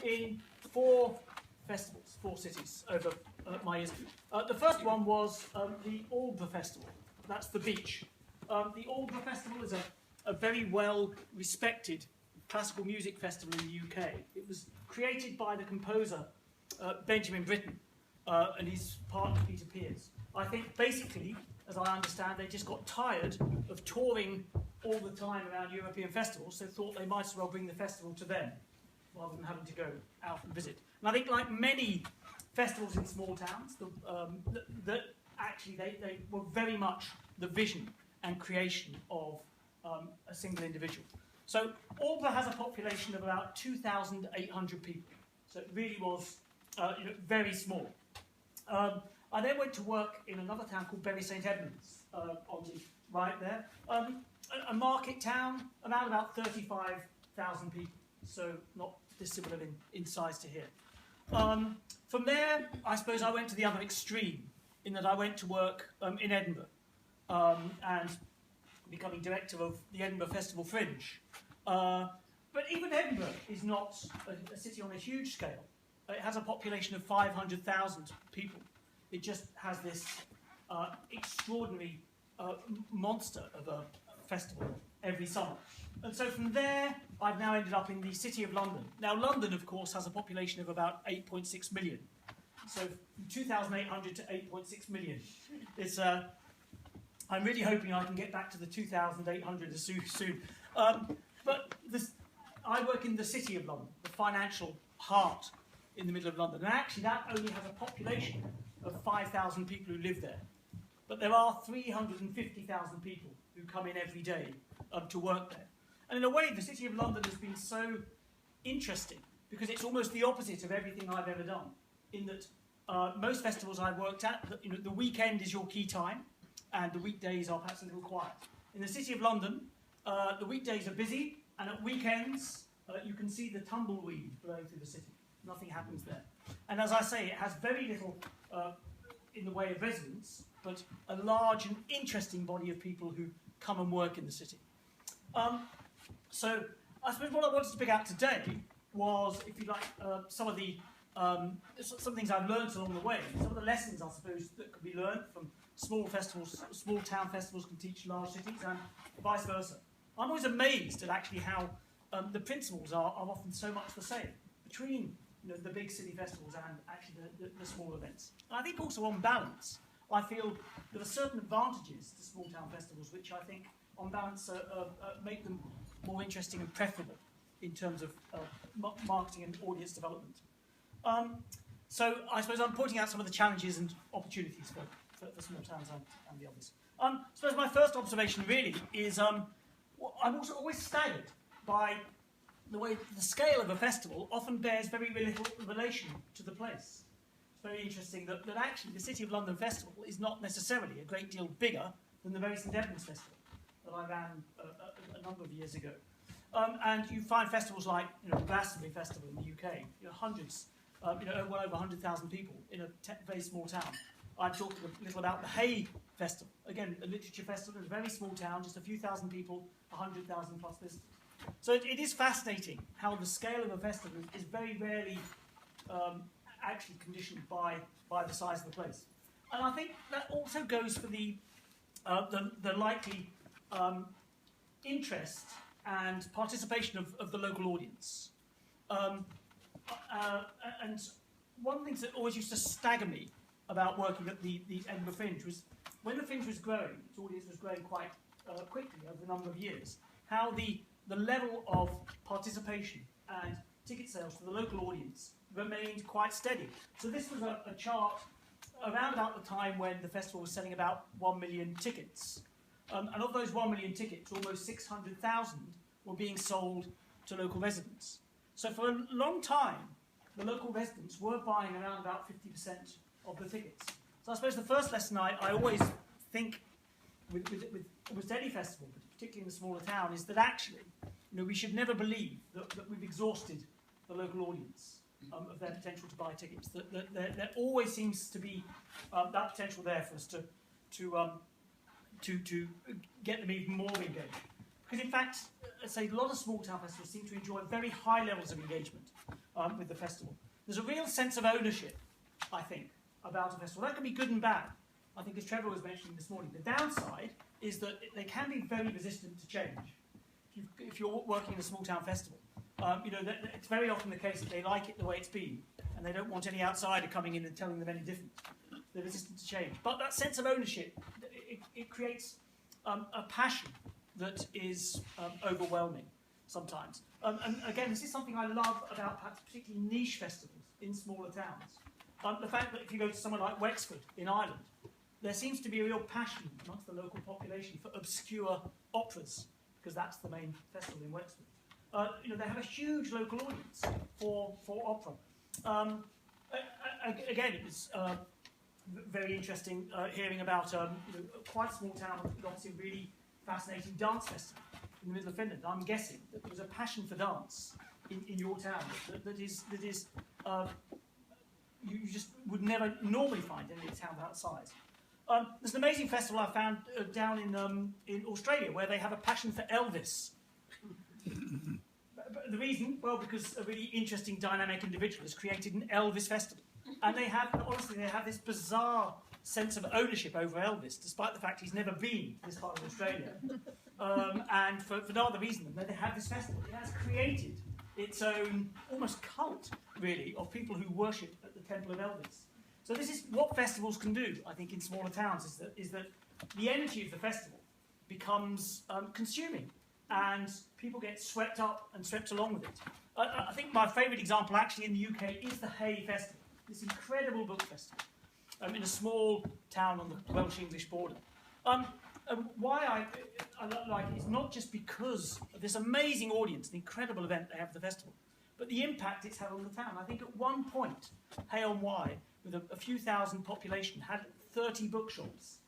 in 4 festivals, 4 cities over my years. The first one was the Alba Festival. That's the beach. The Alba Festival is a very well-respected classical music festival in the UK. It was created by the composer Benjamin Britten and his partner Peter Pears. I think basically, as I understand, they just got tired of touring all the time around European festivals, so thought they might as well bring the festival to them rather than having to go out and visit. And I think, like many festivals in small towns, that actually they were very much the vision and creation of a single individual. So Alba has a population of about 2,800 people. So it really was very small. I then went to work in another town called Bury St Edmunds, on the right there. A market town, around about 35,000 people, so not dissimilar in size to here. From there, I suppose I went to the other extreme, in that I went to work in Edinburgh, and becoming director of the Edinburgh Festival Fringe. But even Edinburgh is not a city on a huge scale. It has a population of 500,000 people. It just has this extraordinary monster of a festival every summer. And so from there, I've now ended up in the City of London. Now, London, of course, has a population of about 8.6 million. So from 2,800 to 8.6 million. It's, I'm really hoping I can get back to the 2,800 as soon. But I work in the City of London, the financial heart in the middle of London. And actually, that only has a population of 5,000 people who live there. But there are 350,000 people who come in every day to work there. And in a way, the City of London has been so interesting because it's almost the opposite of everything I've ever done. In that most festivals I've worked at, the weekend is your key time, and the weekdays are perhaps a little quiet. In the City of London, the weekdays are busy, and at weekends you can see the tumbleweed blowing through the city. Nothing happens there. And as I say, it has very little in the way of residents, but a large and interesting body of people who come and work in the city. So I suppose what I wanted to pick out today was, if you like, some things I've learned along the way, some of the lessons, I suppose, that could be learned from small festivals. Small town festivals can teach large cities, and vice versa. I'm always amazed at actually how the principles are often so much the same between the big city festivals and actually the small events. And I think also on balance, I feel there are certain advantages to small town festivals which I think on balance make them more interesting and preferable in terms of marketing and audience development. So I suppose I'm pointing out some of the challenges and opportunities for small towns and the others. I suppose my first observation really is I'm also always staggered by the way the scale of a festival often bears very little relation to the place. It's very interesting that actually the City of London Festival is not necessarily a great deal bigger than the Bury St Edmunds Festival that I ran a number of years ago. And you find festivals like the Glastonbury Festival in the UK, hundreds, well over 100,000 people in a very small town. I talked a little about the Hay Festival, again a literature festival in a very small town, just a few thousand people, 100,000 plus visitors. So it is fascinating how the scale of a festival is very rarely actually conditioned by the size of the place. And I think that also goes for the likely interest and participation of the local audience. And one of the things that always used to stagger me about working at the Edinburgh Fringe was when the Fringe was growing, its audience was growing quite quickly over a number of years, how the level of participation and ticket sales to the local audience remained quite steady. So this was a chart around about the time when the festival was selling about 1 million tickets. And of those 1 million tickets, almost 600,000 were being sold to local residents. So for a long time, the local residents were buying around about 50% of the tickets. So I suppose the first lesson I always think with almost any festival, but particularly in a smaller town, is that actually we should never believe that we've exhausted the local audience of their potential to buy tickets. That there always seems to be that potential there for us to get them even more engaged. Because in fact, I'd say a lot of small town festivals seem to enjoy very high levels of engagement. with the festival. There's a real sense of ownership, I think, about a festival. That can be good and bad. I think, as Trevor was mentioning this morning, the downside is that they can be very resistant to change. If you're working in a small town festival, it's very often the case that they like it the way it's been, and they don't want any outsider coming in and telling them any different. They're resistant to change. But that sense of ownership, it creates a passion that is overwhelming sometimes. And again, this is something I love about perhaps particularly niche festivals in smaller towns. The fact that if you go to somewhere like Wexford in Ireland, there seems to be a real passion amongst the local population for obscure operas, because that's the main festival in Wexford. They have a huge local audience for opera. Again, it was very interesting hearing about quite a small town with obviously a really fascinating dance festival in the middle of Finland. I'm guessing that there was a passion for dance in your town that is you just would never normally find in a town that size. There's an amazing festival I found down in Australia where they have a passion for Elvis. The reason, well, because a really interesting dynamic individual has created an Elvis festival. And they have this bizarre sense of ownership over Elvis, despite the fact he's never been to this part of Australia. And for no other reason than that they have this festival. It has created its own almost cult, really, of people who worship at the Temple of Elvis. So this is what festivals can do, I think, in smaller towns, is that the energy of the festival becomes consuming, and people get swept up and swept along with it. I think my favourite example, actually, in the UK is the Hay Festival, this incredible book festival in a small town on the Welsh-English border. Why I like it is not just because of this amazing audience, the incredible event they have at the festival, but the impact it's had on the town. I think at one point, Hay-on-Wye, with a few thousand population, had 30 bookshops.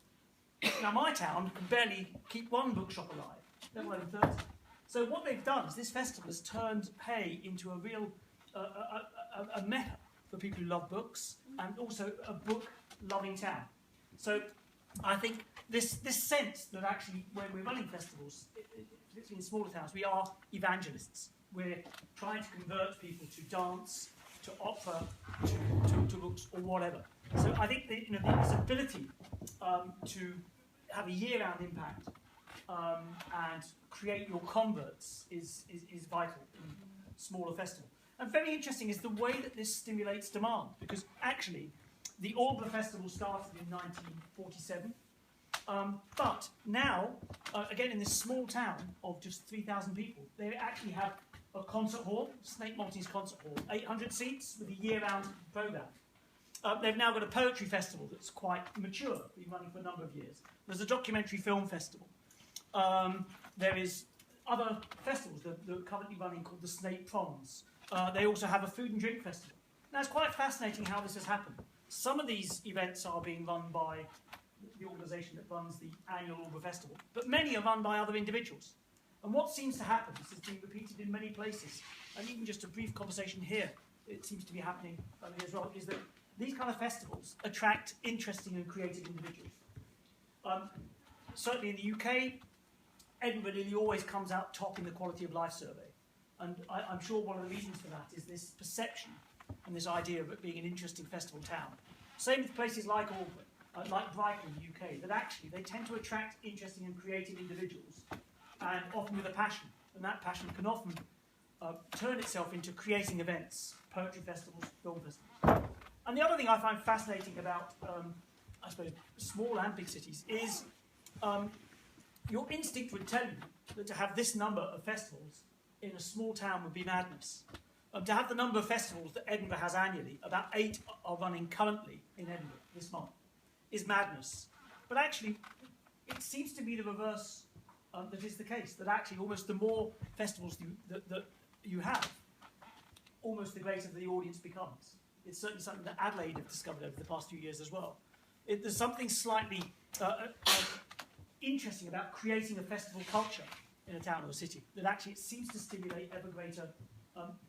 Now my town can barely keep one bookshop alive, let alone 30. So what they've done is this festival has turned Hay into a real a mecca for people who love books, and also a book-loving town. So I think this sense that actually when we're running festivals, particularly in smaller towns, we are evangelists. We're trying to convert people to dance, to opera, to books, or whatever. So I think this ability to have a year-round impact and create your converts is vital in smaller festivals. And very interesting is the way that this stimulates demand, because actually the Alba Festival started in 1947, but now, again in this small town of just 3,000 people, they actually have a concert hall, Snake Maltese Concert Hall, 800 seats with a year-round programme. They've now got a poetry festival that's quite mature, been running for a number of years. There's a documentary film festival. There is other festivals that are currently running called the Snake Proms. They also have a food and drink festival. Now it's quite fascinating how this has happened. Some of these events are being run by the organisation that runs the annual Alba Festival, but many are run by other individuals. And what seems to happen, this has been repeated in many places, and even just a brief conversation here, it seems to be happening as well, is that these kind of festivals attract interesting and creative individuals. Certainly in the UK, Edinburgh nearly always comes out top in the Quality of Life survey. And I'm sure one of the reasons for that is this perception and this idea of it being an interesting festival town. Same with places like Alba, like Brighton in the UK, that actually they tend to attract interesting and creative individuals, and often with a passion. And that passion can often turn itself into creating events, poetry festivals, film festivals. And the other thing I find fascinating about, I suppose, small and big cities is your instinct would tell you that to have this number of festivals in a small town would be madness. To have the number of festivals that Edinburgh has annually, about 8 are running currently in Edinburgh this month, is madness. But actually, it seems to be the reverse that is the case, that actually almost the more festivals that you have, almost the greater the audience becomes. It's certainly something that Adelaide have discovered over the past few years as well. There's something slightly interesting about creating a festival culture in a town or a city, that actually it seems to stimulate ever greater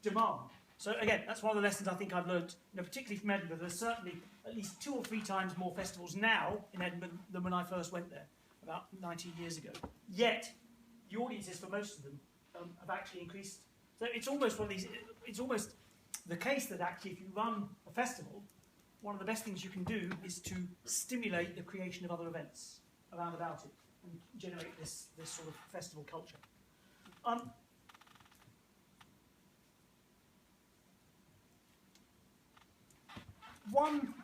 demand. So again, that's one of the lessons I think I've learned, particularly from Edinburgh. There's certainly at least 2 or 3 times more festivals now in Edinburgh than when I first went there, about 19 years ago. Yet, the audiences for most of them have actually increased. So it's almost one of these, it's almost the case that actually if you run a festival, one of the best things you can do is to stimulate the creation of other events around about it and generate this sort of festival culture. One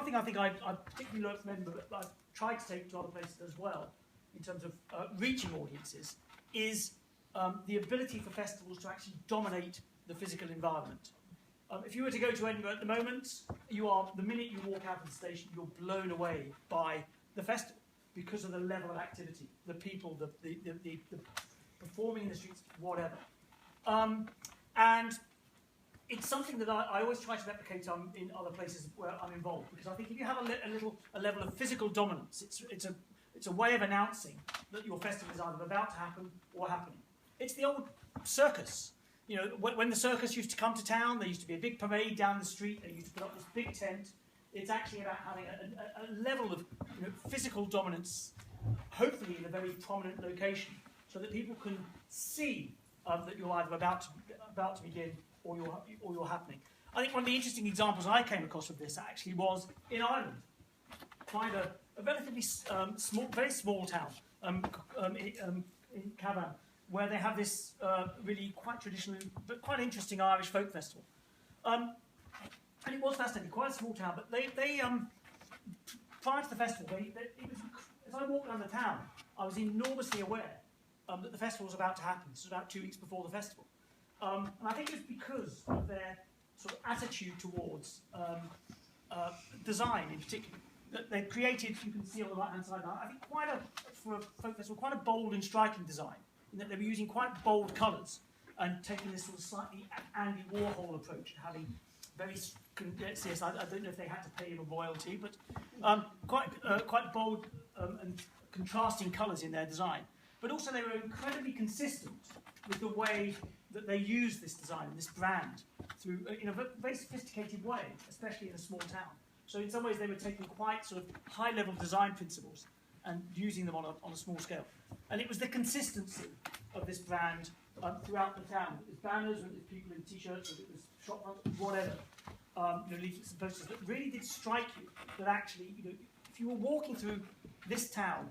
thing I think I particularly learned from Edinburgh, but I've tried to take to other places as well, in terms of reaching audiences, is the ability for festivals to actually dominate the physical environment. If you were to go to Edinburgh at the moment, the minute you walk out of the station, you're blown away by the festival because of the level of activity, the people, the performing in the streets, whatever. And it's something that I always try to replicate in other places where I'm involved, because I think if you have a level of physical dominance, it's a way of announcing that your festival is either about to happen or happening. It's the old circus. You know, when the circus used to come to town, there used to be a big parade down the street. They used to put up this big tent. It's actually about having a level of physical dominance, hopefully in a very prominent location, so that people can see that you're either about to begin or you're happening. I think one of the interesting examples I came across of this actually was in Ireland. Quite a relatively very small town in Cavan, where they have this really quite traditional but quite interesting Irish folk festival. And it was fascinating, quite a small town, but they prior to the festival, as I walked around the town, I was enormously aware that the festival was about to happen. This was about 2 weeks before the festival. And I think it was because of their sort of attitude towards design in particular. That they created, you can see on the right-hand side now, I think for a folk festival, quite a bold and striking design, in that they were using quite bold colours and taking this sort of slightly Andy Warhol approach, having very, let's see, I don't know if they had to pay him a royalty, but quite bold and contrasting colours in their design. But also they were incredibly consistent with the way that they used this design and this brand through in a very sophisticated way, especially in a small town. So in some ways they were taking quite sort of high-level design principles and using them on a small scale. And it was the consistency of this brand throughout the town. It was banners, it was people in t-shirts, it was shop fronts, whatever, leaflets and posters that really did strike you that actually, if you were walking through this town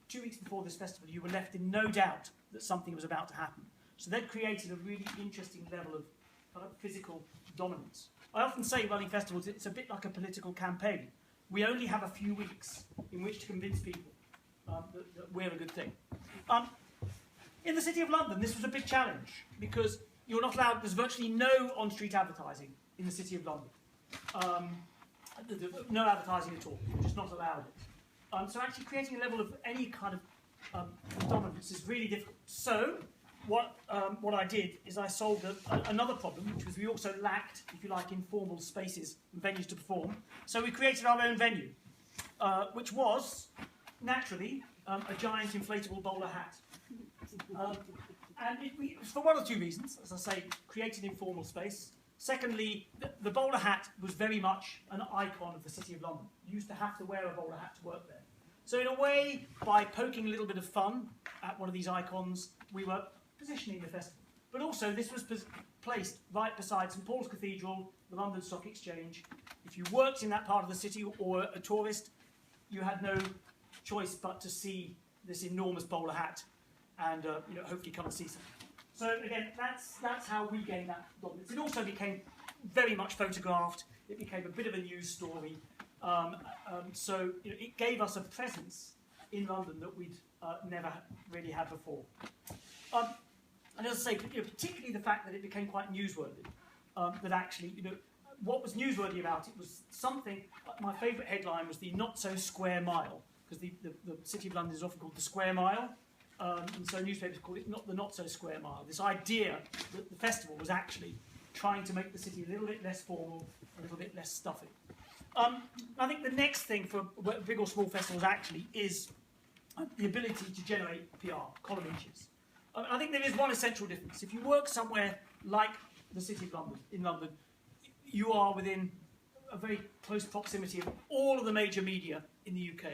2 weeks before this festival, you were left in no doubt that something was about to happen. So they'd created a really interesting level of kind of physical dominance. I often say running festivals, it's a bit like a political campaign. We only have a few weeks in which to convince people that we're a good thing. In the City of London, this was a big challenge because you're not allowed, there's virtually no on-street advertising in the City of London. No advertising at all, you're just not allowed it. So actually creating a level of any kind of dominance is really difficult. So what I did is I solved another problem, which was we also lacked, if you like, informal spaces and venues to perform. So we created our own venue, which was, naturally, a giant inflatable bowler hat. And it was for one or two reasons. As I say, create an informal space. Secondly, the bowler hat was very much an icon of the City of London. You used to have to wear a bowler hat to work there. So in a way, by poking a little bit of fun at one of these icons, we were positioning the festival. But also, this was placed right beside St Paul's Cathedral, the London Stock Exchange. If you worked in that part of the city or a tourist, you had no choice but to see this enormous bowler hat and hopefully come and see something. So again, that's how we gained that dominance. It also became very much photographed. It became a bit of a news story. So it gave us a presence in London that we'd never really had before. And as I say, particularly the fact that it became quite newsworthy. That actually, what was newsworthy about it was something. My favourite headline was the "Not So Square Mile," because the City of London is often called the Square Mile. And so newspapers called it the Not So Square Mile. This idea that the festival was actually trying to make the city a little bit less formal, a little bit less stuffy. I think the next thing for big or small festivals actually is the ability to generate PR, column inches. I think there is one essential difference. If you work somewhere like the City of London, in London, you are within a very close proximity of all of the major media in the UK,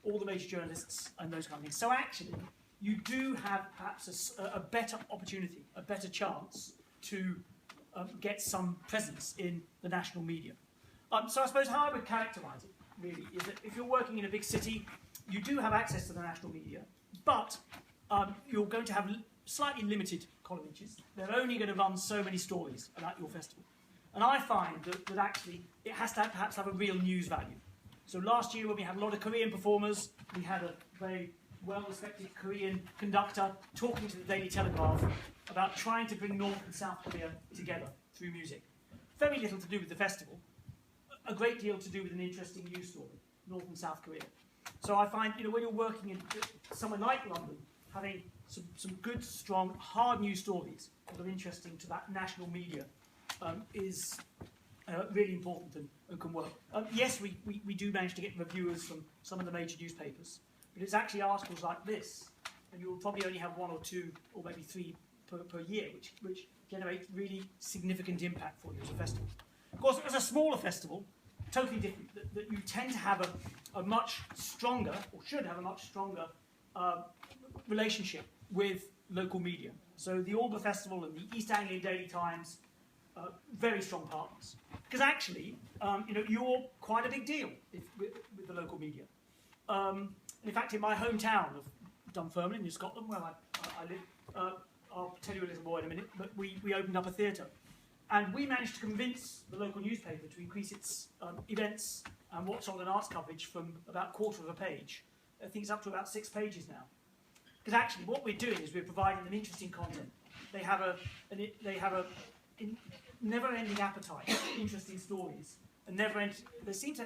all the major journalists and those kind of things. So actually, you do have perhaps a better opportunity, a better chance to get some presence in the national media. So I suppose how I would characterise it, really, is that if you're working in a big city, you do have access to the national media, but you're going to have slightly limited column inches. They're only going to run so many stories about your festival. And I find that actually it has to perhaps have a real news value. So last year when we had a lot of Korean performers, we had a very well-respected Korean conductor talking to the Daily Telegraph about trying to bring North and South Korea together through music. Very little to do with the festival, a great deal to do with an interesting news story, North and South Korea. So I find, when you're working in somewhere like London, having some good, strong, hard news stories that are interesting to that national media is really important and can work. Yes, we do manage to get reviewers from some of the major newspapers, but it's actually articles like this, and you'll probably only have 1 or 2 or maybe 3 per year, which generate really significant impact for you as a festival. Of course, as a smaller festival, totally different, that you tend to have a much stronger, or should have a much stronger, relationship with local media. So the Alba Festival and the East Anglian Daily Times, very strong partners. Because actually, you're quite a big deal with the local media. In fact, in my hometown of Dunfermline in Scotland, where I live, I'll tell you a little more in a minute, but we opened up a theatre. And we managed to convince the local newspaper to increase its events and What's On and arts coverage from about 1/4 of a page. I think it's up to about 6 pages now. Because actually what we're doing is we're providing them interesting content. They have a never-ending appetite for interesting stories. There seems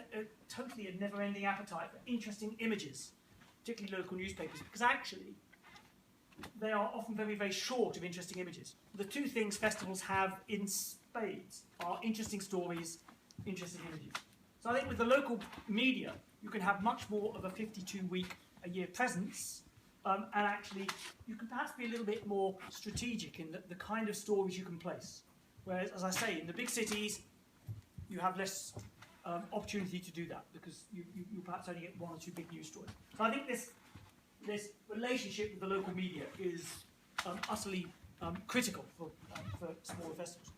totally a never-ending appetite for interesting images, particularly local newspapers, because actually they are often very, very short of interesting images. The 2 things festivals have in spades are interesting stories, interesting images. So I think with the local media, you can have much more of a 52-week-a-year presence, and actually you can perhaps be a little bit more strategic in the kind of stories you can place. Whereas, as I say, in the big cities, you have less opportunity to do that because you perhaps only get 1 or 2 big news stories. So I think this relationship with the local media is utterly critical for smaller festivals.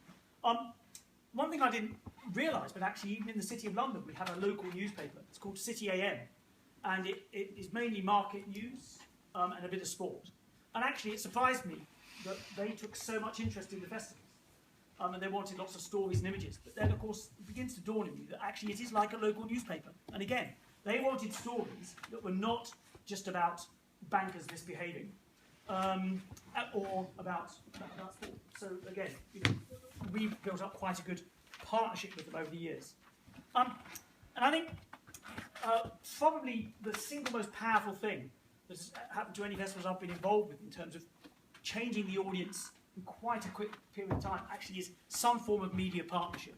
One thing I didn't realise, but actually even in the City of London, we have a local newspaper. It's called City AM, and it is mainly market news and a bit of sport. And actually it surprised me that they took so much interest in the festivals. And they wanted lots of stories and images. But then, of course, it begins to dawn on you that actually it is like a local newspaper. And again, they wanted stories that were not just about bankers misbehaving or about sport. So again, we've built up quite a good partnership with them over the years. And I think probably the single most powerful thing that's happened to any festivals I've been involved with in terms of changing the audience in quite a quick period of time actually is some form of media partnership.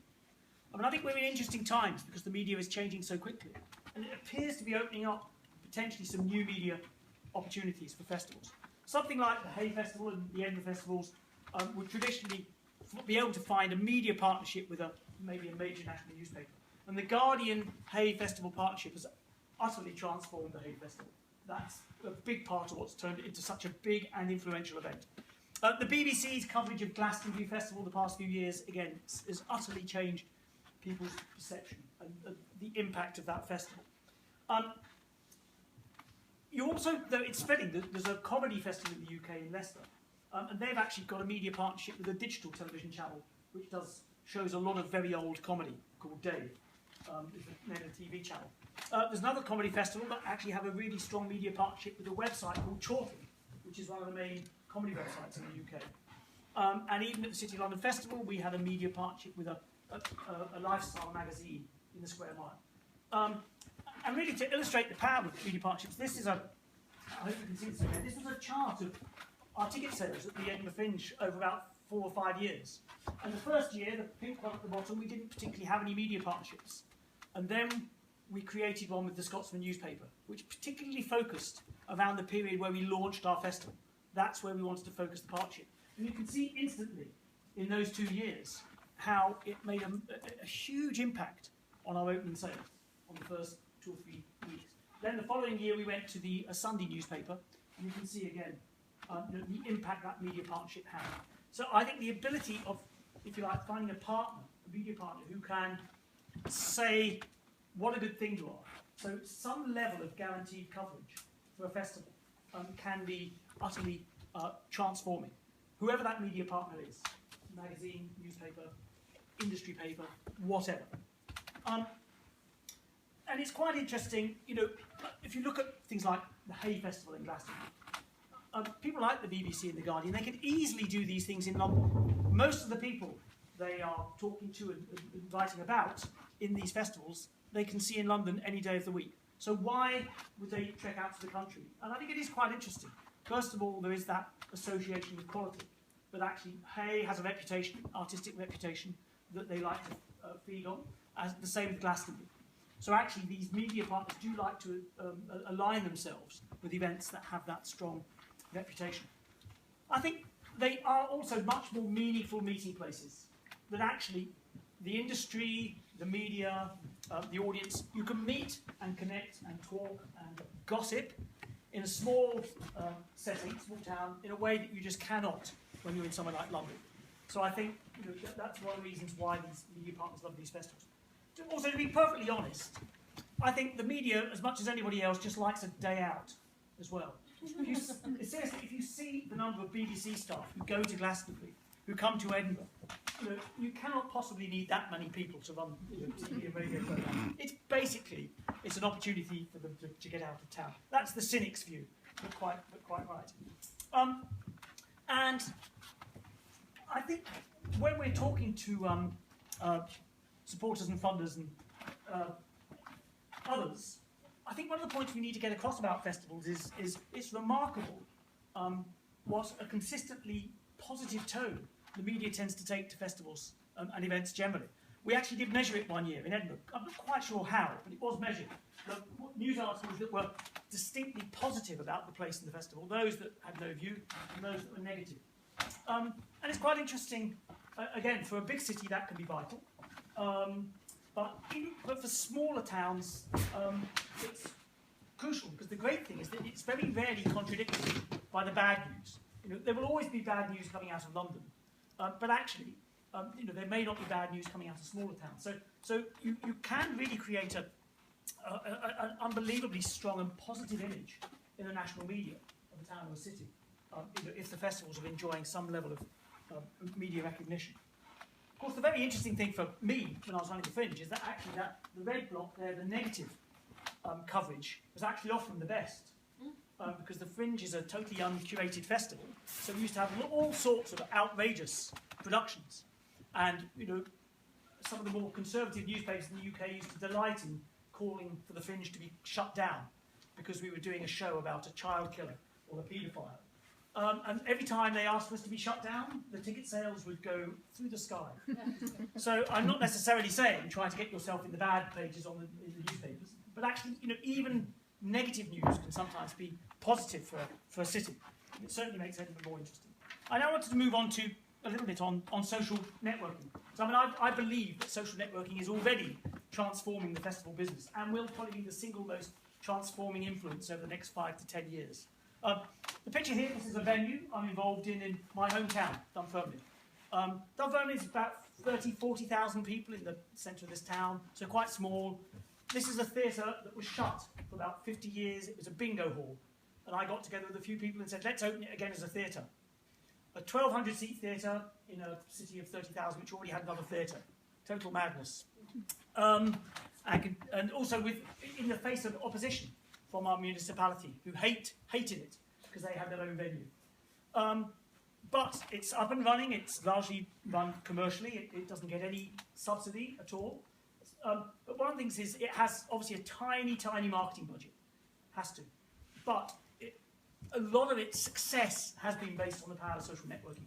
I think we're in interesting times because the media is changing so quickly, and it appears to be opening up potentially some new media opportunities for festivals. Something like the Hay Festival and the Edinburgh Festivals would traditionally be able to find a media partnership with maybe a major national newspaper. And the Guardian Hay Festival partnership has utterly transformed the Hay Festival. That's a big part of what's turned it into such a big and influential event. The BBC's coverage of Glastonbury Festival the past few years, again, has utterly changed people's perception and the impact of that festival. You also, though it's spreading, there's a comedy festival in the UK in Leicester, and they've actually got a media partnership with a digital television channel which shows a lot of very old comedy called Dave. It's the name of the TV channel. There's another comedy festival that actually have a really strong media partnership with a website called Chorlton, which is one of the main comedy websites in the UK. And even at the City of London Festival, we had a media partnership with a lifestyle magazine in the Square Mile. And really, to illustrate the power of media partnerships, this is I hope you can see this again. This was a chart of our ticket sales at the Edinburgh Fringe over about 4 or 5 years. And the first year, the pink one at the bottom, we didn't particularly have any media partnerships. And then we created one with the Scotsman newspaper, which particularly focused around the period where we launched our festival. That's where we wanted to focus the partnership. And you can see instantly in those 2 years how it made a huge impact on our opening sales on the first 2 or 3 weeks. Then the following year we went to the Sunday newspaper, and you can see again the impact that media partnership had. So I think the ability of if you like, finding a partner, a media partner, who can say what a good thing you are. So some level of guaranteed coverage for a festival can be utterly transforming. Whoever that media partner is, magazine, newspaper, industry paper, whatever. And it's quite interesting, you know, if you look at things like the Hay Festival in Glastonbury, people like the BBC and the Guardian, they can easily do these things in London. Most of the people they are talking to and writing about in these festivals, they can see in London any day of the week. So why would they trek out to the country? And I think it is quite interesting. First of all, there is that association with quality, but actually Hay has a reputation, artistic reputation, that they like to feed on, as the same with Glastonbury. So actually these media partners do like to align themselves with events that have that strong reputation. I think they are also much more meaningful meeting places, that actually the industry, the media, the audience, you can meet and connect and talk and gossip in a small setting, small town, in a way that you just cannot when you're in somewhere like London. So I think, you know, that's one of the reasons why these media partners love these festivals. Also, to be perfectly honest, I think the media, as much as anybody else, just likes a day out as well. Seriously, if you see the number of BBC staff who go to Glastonbury, who come to Edinburgh, you know, you cannot possibly need that many people to run, you know, TV and radio programme. It's basically, it's an opportunity for them to get out of town. That's the cynic's view, but quite right. And I think when we're talking to supporters and funders and others, I think one of the points we need to get across about festivals is it's remarkable what a consistently positive tone the media tends to take to festivals and events generally. We actually did measure it one year in Edinburgh. I'm not quite sure how, but it was measured. The news articles that were distinctly positive about the place in the festival, those that had no view, and those that were negative. And it's quite interesting, again, for a big city that can be vital. But for smaller towns, it's crucial, because the great thing is that it's very rarely contradicted by the bad news. You know, there will always be bad news coming out of London, but actually, you know, there may not be bad news coming out of smaller towns. So you can really create an unbelievably strong and positive image in the national media of a town or a city, you know, if the festivals are enjoying some level of media recognition. Of course, the very interesting thing for me when I was running the Fringe is that actually the red block there, the negative coverage, was actually often the best. Because the Fringe is a totally uncurated festival, so we used to have all sorts of outrageous productions. And, you know, some of the more conservative newspapers in the UK used to delight in calling for the Fringe to be shut down because we were doing a show about a child killer or a paedophile. And every time they asked for us to be shut down, the ticket sales would go through the sky. So I'm not necessarily saying try to get yourself in the bad pages in the newspapers, but actually, you know, even negative news can sometimes be positive for a city. It certainly makes Edinburgh more interesting. I now wanted to move on to a little bit on social networking. So I mean, I believe that social networking is already transforming the festival business and will probably be the single most transforming influence over the next 5 to 10 years. The picture here, this is a venue I'm involved in my hometown, Dunfermline. Dunfermline is about 40,000 people in the centre of this town, so quite small. This is a theatre that was shut for about 50 years. It was a bingo hall. And I got together with a few people and said, let's open it again as a theatre. A 1,200-seat theatre in a city of 30,000, which already had another theatre. Total madness. And also in the face of opposition from our municipality, who hated it because they had their own venue. But it's up and running. It's largely run commercially. It doesn't get any subsidy at all. But one of the things is it has obviously a tiny, tiny marketing budget. Has to. But a lot of its success has been based on the power of social networking.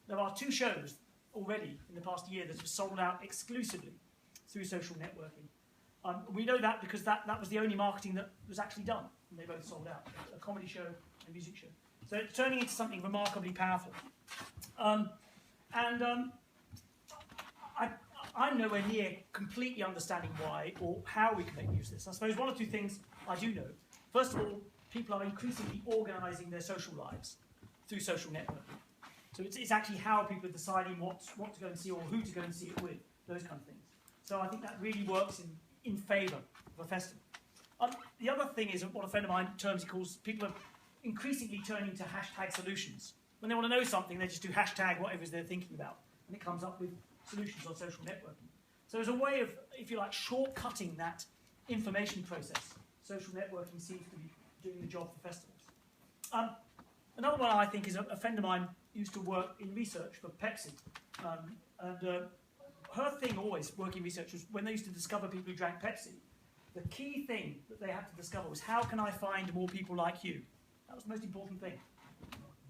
There are 2 shows already in the past year that have sold out exclusively through social networking. We know that because that was the only marketing that was actually done, and they both sold out, a comedy show and a music show. So it's turning into something remarkably powerful. I'm nowhere near completely understanding why or how we can make use of this. I suppose one or 2 things I do know. First of all, people are increasingly organising their social lives through social networking. So it's actually how people are deciding what to go and see or who to go and see it with, those kind of things. So I think that really works in favour of a festival. The other thing is what a friend of mine terms, he calls, people are increasingly turning to hashtag solutions. When they want to know something, they just do hashtag whatever it is they're thinking about, and it comes up with solutions on social networking. So there's a way of, if you like, shortcutting that information process. Social networking seems to be doing the job for festivals. Another one I think is a friend of mine used to work in research for Pepsi, and her thing always, working research, was when they used to discover people who drank Pepsi, the key thing that they had to discover was, how can I find more people like you? That was the most important thing.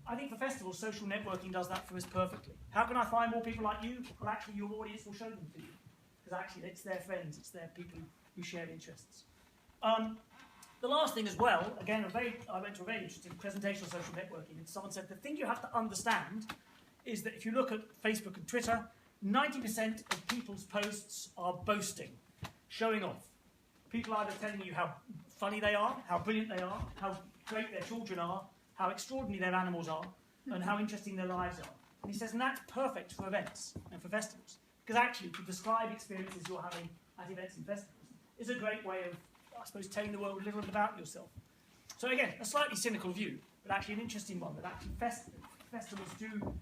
I think for festivals, social networking does that for us perfectly. How can I find more people like you? Well, actually, your audience will show them to you. Because actually, it's their friends, it's their people who share interests. The last thing as well, again, I went to a very interesting presentation on social networking, and someone said the thing you have to understand is that if you look at Facebook and Twitter, 90% of people's posts are boasting, showing off. People either telling you how funny they are, how brilliant they are, how great their children are, how extraordinary their animals are, and how interesting their lives are. And he says, and that's perfect for events and for festivals. Because actually, to describe experiences you're having at events and festivals is a great way of, I suppose, telling the world a little bit about yourself. So again, a slightly cynical view, but actually an interesting one, that actually festivals do,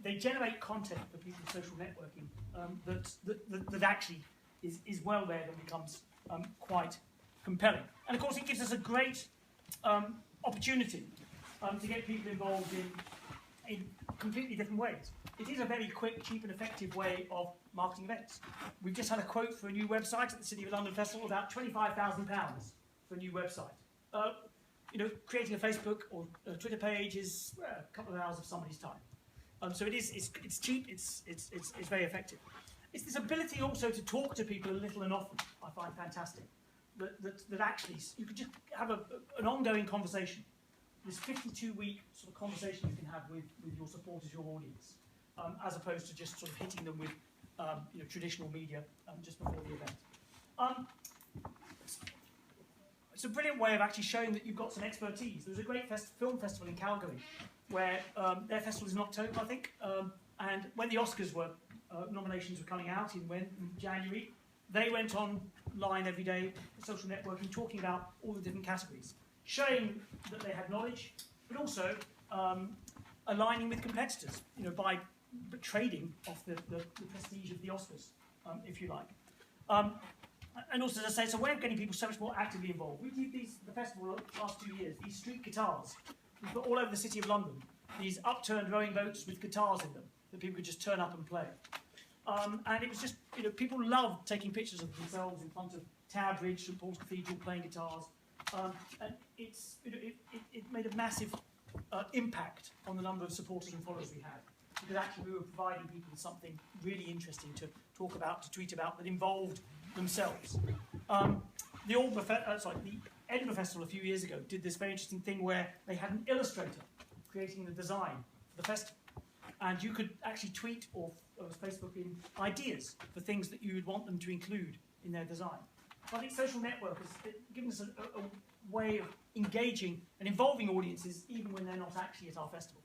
they generate content for people's social networking that actually is well read and becomes quite compelling. And of course, it gives us a great opportunity to get people involved in completely different ways. It is a very quick, cheap and effective way of marketing events. We've just had a quote for a new website at the City of London Festival, about £25,000 for a new website. Creating a Facebook or a Twitter page is a couple of hours of somebody's time. So it's cheap, it's very effective. It's this ability also to talk to people a little and often, I find fantastic. That actually, you could just have an ongoing conversation. This 52-week sort of conversation you can have with your supporters, your audience, as opposed to just sort of hitting them with traditional media just before the event. It's a brilliant way of actually showing that you've got some expertise. There was a great film festival in Calgary where their festival is in October, I think, and when the Oscars nominations were coming out in January, they went online every day, social networking, talking about all the different categories, showing that they had knowledge, but also aligning with competitors, by trading off the prestige of the Oscars, if you like. And also, as I say, it's a way of getting people so much more actively involved. We did the festival the last 2 years, these street guitars. We've got all over the City of London, these upturned rowing boats with guitars in them that people could just turn up and play. And it was just, people loved taking pictures of themselves in front of Tower Bridge, St Paul's Cathedral, playing guitars. And it made a massive impact on the number of supporters and followers we had. Because actually we were providing people with something really interesting to talk about, to tweet about, that involved themselves. The Edinburgh Festival a few years ago did this very interesting thing where they had an illustrator creating the design for the festival. And you could actually tweet or Facebook in ideas for things that you would want them to include in their design. So I think social network has given us a way of engaging and involving audiences even when they're not actually at our festival.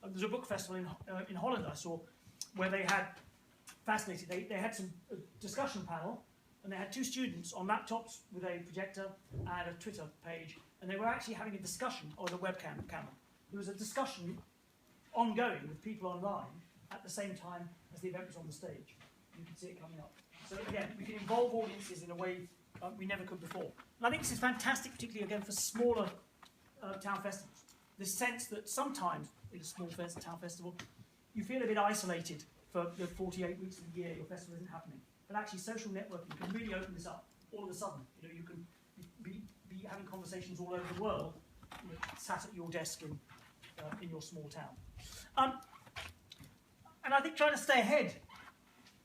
There's a book festival in Holland I saw where they had, fascinating, they had some discussion panel, and they had 2 students on laptops with a projector and a Twitter page, and they were actually having a discussion on a webcam camera. There was a discussion ongoing with people online at the same time as the event was on the stage. You could see it coming up. So again, we can involve audiences in a way we never could before. And I think this is fantastic, particularly again for smaller town festivals. The sense that sometimes in a small town festival, you feel a bit isolated for the 48 weeks of the year your festival isn't happening. But actually social networking can really open this up all of a sudden. You can be having conversations all over the world, sat at your desk in your small town. And I think trying to stay ahead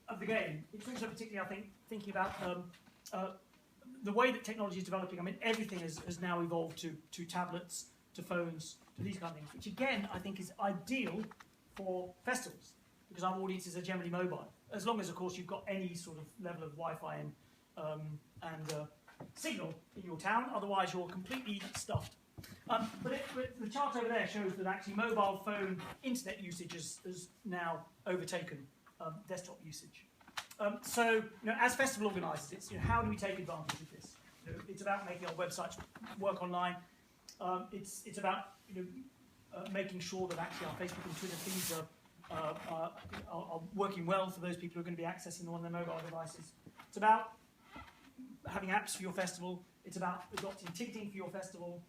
of the game, it's also particularly, I think, thinking about the way that technology is developing. I mean, everything has now evolved to tablets, to phones, to these kind of things, which again, I think is ideal for festivals, because our audiences are generally mobile, as long as, of course, you've got any sort of level of Wi-Fi and signal in your town. Otherwise, you're completely stuffed But the chart over there shows that actually mobile phone internet usage has now overtaken desktop usage. So, as festival organisers, it's how do we take advantage of this? It's about making our websites work online. It's about making sure that actually our Facebook and Twitter feeds are working well for those people who are going to be accessing them on their mobile devices. It's about having apps for your festival. It's about adopting ticketing for your festival.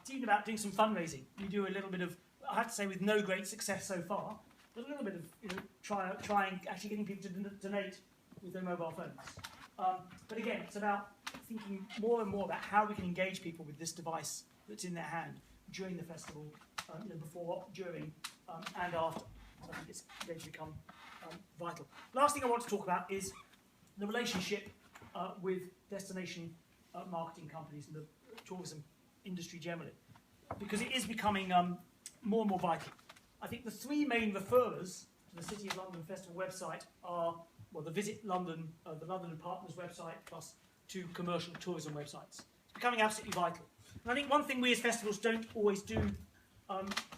It's even about doing some fundraising. We do a little bit of, I have to say, with no great success so far, but a little bit of trying actually getting people to donate with their mobile phones. But again, it's about thinking more and more about how we can engage people with this device that's in their hand during the festival, before, during, and after. So I think it's going to become vital. Last thing I want to talk about is the relationship with destination marketing companies and the tourism industry generally, because it is becoming more and more vital. I think the three main referrers to the City of London Festival website are, well, the Visit London, the London and Partners website, plus 2 commercial tourism websites. It's becoming absolutely vital. And I think one thing we as festivals don't always do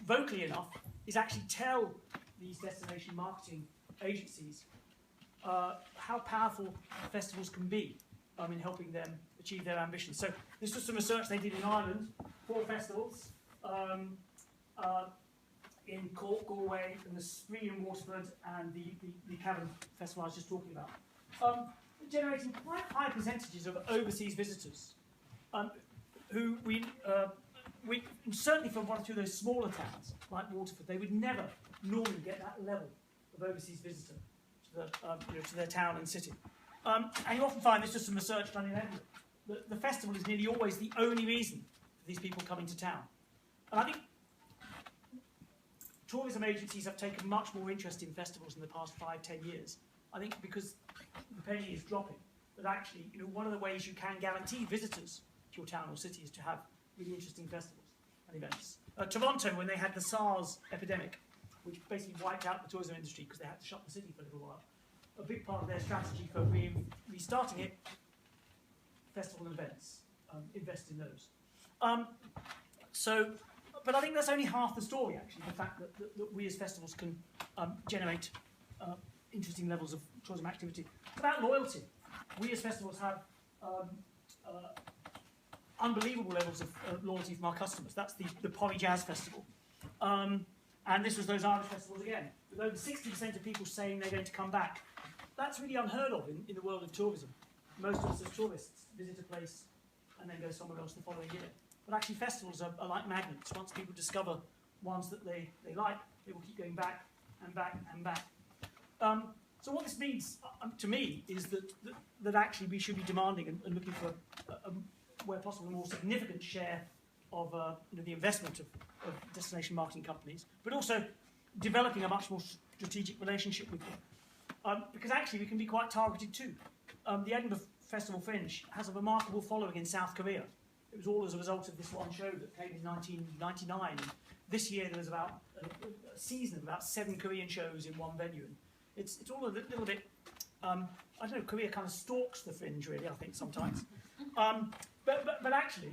vocally enough is actually tell these destination marketing agencies how powerful festivals can be in helping them achieve their ambitions. So this was some research they did in Ireland, 4 festivals, in Cork, Galway, and the Spree in Waterford, and the Cavan Festival I was just talking about, generating quite high percentages of overseas visitors, who we certainly from 1 or 2 of those smaller towns like Waterford, they would never normally get that level of overseas visitor to their town and city. And you often find, there's just some research done in Edinburgh, that the festival is nearly always the only reason for these people coming to town. And I think tourism agencies have taken much more interest in festivals in the past 5-10 years. I think because the penny is dropping, that actually, one of the ways you can guarantee visitors to your town or city is to have really interesting festivals and events. Toronto, when they had the SARS epidemic, which basically wiped out the tourism industry because they had to shut the city for a little while, a big part of their strategy for restarting it, festival events, invest in those. But I think that's only half the story, actually, the fact that we as festivals can generate interesting levels of tourism activity. It's about loyalty. We as festivals have unbelievable levels of loyalty from our customers. That's the Porry Jazz Festival. And this was those Irish festivals again, with over 60% of people saying they're going to come back. That's really unheard of in the world of tourism. Most of us as tourists visit a place and then go somewhere else the following year. But actually festivals are like magnets. Once people discover ones that they like, they will keep going back and back and back. So what this means to me is that actually we should be demanding and looking for, where possible, a more significant share of the investment of destination marketing companies, but also developing a much more strategic relationship with them. Because actually we can be quite targeted too. The Edinburgh Festival Fringe has a remarkable following in South Korea. It was all as a result of this one show that came in 1999. And this year there was about a season of about 7 Korean shows in one venue. And it's all a little bit, I don't know, Korea kind of stalks the Fringe really, I think, sometimes. But actually,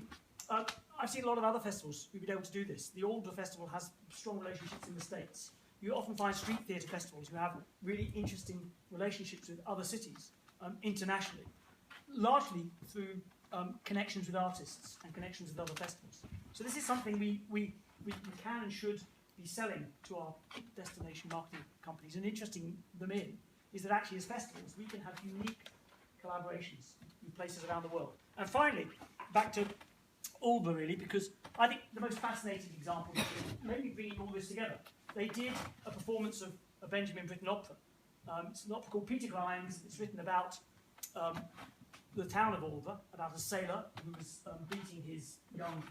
I've seen a lot of other festivals who've been able to do this. The Alder Festival has strong relationships in the States. You often find street theatre festivals who have really interesting relationships with other cities internationally, largely through connections with artists and connections with other festivals. So this is something we can and should be selling to our destination marketing companies, and interesting them in is that actually as festivals we can have unique collaborations in places around the world. And finally, back to Alba really, because I think the most fascinating example is maybe bringing all this together. They did a performance of a Benjamin Britten opera. It's an opera called Peter Grimes. It's written about the town of Alba, about a sailor who was beating his young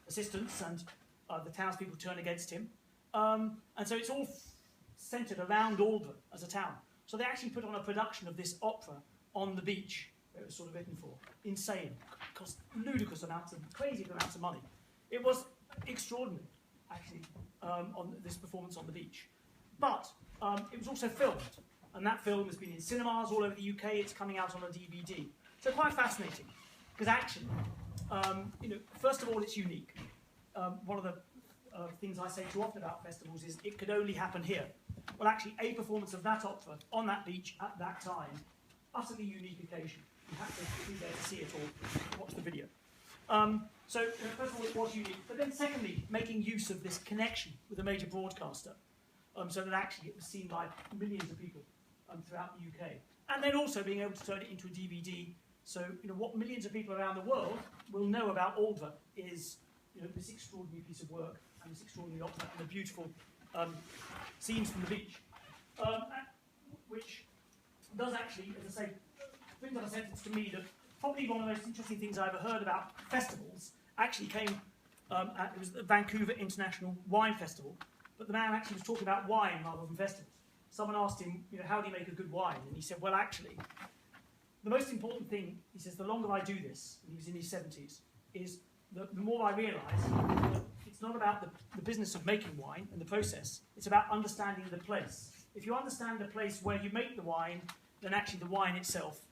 assistants, and the townspeople turn against him. And so it's all centred around Alba as a town. So they actually put on a production of this opera on the beach, where it was sort of written for. Insane. Cost ludicrous amounts of, crazy amounts of money. It was extraordinary, actually, on this performance on the beach. But it was also filmed, and that film has been in cinemas all over the UK. It's coming out on a DVD. So quite fascinating, because actually, First of all, it's unique. One of the things I say too often about festivals is it could only happen here. Well, actually, a performance of that opera on that beach at that time, utterly unique occasion. You have to be there to see it or watch the video. First of all, it was unique. But then secondly, making use of this connection with a major broadcaster so that actually it was seen by millions of people throughout the UK. And then also being able to turn it into a DVD. So, what millions of people around the world will know about Aldra is, this extraordinary piece of work and this extraordinary opera and the beautiful scenes from the beach, which does actually, as I say, brings up a sentence to me that probably one of the most interesting things I ever heard about festivals actually came it was the Vancouver International Wine Festival, but the man actually was talking about wine rather than festivals. Someone asked him, how do you make a good wine? And he said, well, actually, the most important thing, he says, the longer I do this, and he was in his 70s, is the more I realise that it's not about the business of making wine and the process, it's about understanding the place. If you understand the place where you make the wine, then actually the wine itself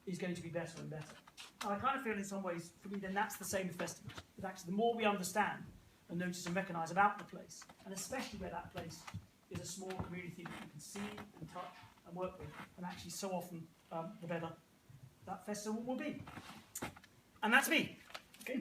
is going to be better and better. And I kind of feel in some ways, for me, then that's the same with festivals. That actually the more we understand and notice and recognise about the place, and especially where that place is a small community that you can see and touch and work with, and actually so often the better that festival will be. And that's me. Okay.